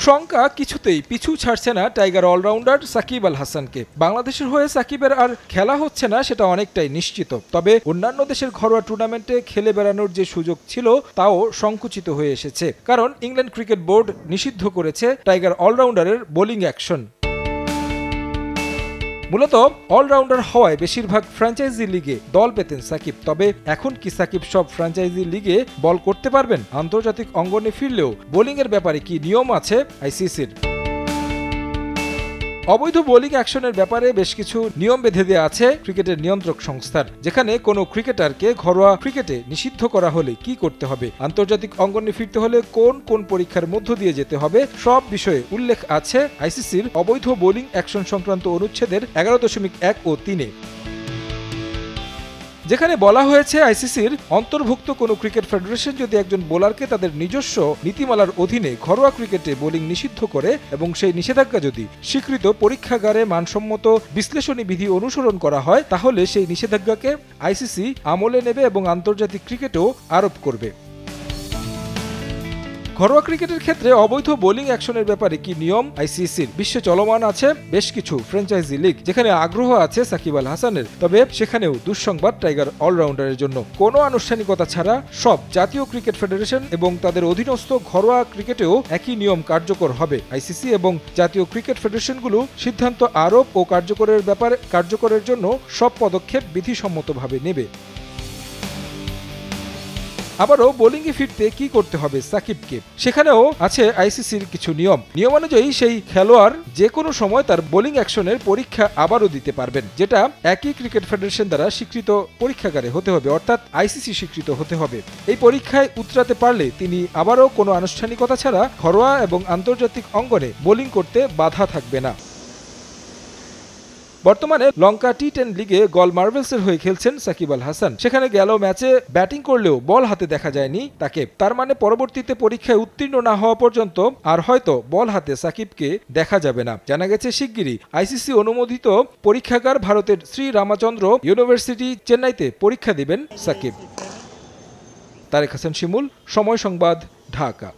শঙ্কা কিছুতেই পিছু ছাড়ছে না টাইগার অলরাউন্ডার সাকিব আল হাসানকে। বাংলাদেশের হয়ে সাকিবের আর খেলা হচ্ছে না সেটা অনেকটাই নিশ্চিত। তবে অন্যান্য দেশের ঘরোয়া টুর্নামেন্টে খেলে বেড়ানোর যে সুযোগ ছিল তাও সংকুচিত হয়ে এসেছে, কারণ ইংল্যান্ড ক্রিকেট বোর্ড নিষিদ্ধ করেছে টাইগার অলরাউন্ডারের বোলিং অ্যাকশন। মূলত অলরাউন্ডার হওয়ায় বেশিরভাগ ফ্র্যাঞ্চাইজি লিগে দল পেতেন সাকিব। তবে এখন কি সাকিব সব ফ্র্যাঞ্চাইজি লিগে বল করতে পারবেন? আন্তর্জাতিক অঙ্গনে ফিরলেও বোলিংয়ের ব্যাপারে কি নিয়ম আছে আইসিসির? অবৈধ বোলিং অ্যাকশনের ব্যাপারে বেশ কিছু নিয়ম বেঁধে দেওয়া আছে ক্রিকেটের নিয়ন্ত্রক সংস্থার, যেখানে কোনো ক্রিকেটারকে ঘরোয়া ক্রিকেটে নিষিদ্ধ করা হলে কি করতে হবে, আন্তর্জাতিক অঙ্গনে ফিরতে হলে কোন কোন পরীক্ষার মধ্য দিয়ে যেতে হবে, সব বিষয়ে উল্লেখ আছে আইসিসির অবৈধ বোলিং অ্যাকশন সংক্রান্ত অনুচ্ছেদের 11.1 ও 3-এ। যেখানে বলা হয়েছে আইসিসির অন্তর্ভুক্ত কোনো ক্রিকেট ফেডারেশন যদি একজন বোলারকে তাদের নিজস্ব নীতিমালার অধীনে ঘরোয়া ক্রিকেটে বোলিং নিষিদ্ধ করে এবং সেই নিষেধাজ্ঞা যদি স্বীকৃত পরীক্ষাগারে মানসম্মত বিশ্লেষণী বিধি অনুসরণ করা হয়, তাহলে সেই নিষেধাজ্ঞাকে আইসিসি আমলে নেবে এবং আন্তর্জাতিক ক্রিকেটেও আরোপ করবে। ঘরোয়া ক্রিকেটের ক্ষেত্রে অবৈধ বোলিং অ্যাকশনের ব্যাপারে কি নিয়ম আইসিসির? বিশ্বে চলমান আছে বেশ কিছু ফ্র্যাঞ্চাইজি লিগ, যেখানে আগ্রহ আছে সাকিব আল হাসানের। তবে সেখানেও দুঃসংবাদ টাইগার অলরাউন্ডারের জন্য। কোনো আনুষ্ঠানিকতা ছাড়া সব জাতীয় ক্রিকেট ফেডারেশন এবং তাদের অধীনস্থ ঘরোয়া ক্রিকেটেও একই নিয়ম কার্যকর হবে। আইসিসি এবং জাতীয় ক্রিকেট ফেডারেশনগুলো সিদ্ধান্ত আরোপ ও কার্যকরের জন্য সব পদক্ষেপ বিধিসম্মতভাবে নেবে। আবারও বোলিংয়ে ফিরতে কি করতে হবে সাকিবকে, সেখানেও আছে আইসিসির কিছু নিয়ম অনুযায়ী সেই খেলোয়াড় যে কোনো সময় তার বোলিং অ্যাকশনের পরীক্ষা আবারও দিতে পারবেন, যেটা একই ক্রিকেট ফেডারেশন দ্বারা স্বীকৃত পরীক্ষাগারে হতে হবে, অর্থাৎ আইসিসি স্বীকৃত হতে হবে। এই পরীক্ষায় উতরাতে পারলে তিনি আবারও কোনো আনুষ্ঠানিকতা ছাড়া ঘরোয়া এবং আন্তর্জাতিক অঙ্গনে বোলিং করতে বাধা থাকবে না। বর্তমানে লঙ্কা টি10 লিগে গল মার্ভেলসের হয়ে খেলছেন সাকিব আল হাসান। সেখানে গেল ম্যাচে ব্যাটিং করলেও বল হাতে দেখা যায়নি তাকে। তার মানে পরবর্তীতে পরীক্ষায় উত্তীর্ণ না হওয়া পর্যন্ত আর হয়তো বল হাতে সাকিবকে দেখা যাবে না। জানা গেছে শিগগিরই আইসিসি অনুমোদিত পরীক্ষাগার ভারতের শ্রী রামাচন্দ্র ইউনিভার্সিটি চেন্নাইতে পরীক্ষা দিবেন সাকিব। তারেক হাসান শিমুল, সময় সংবাদ, ঢাকা।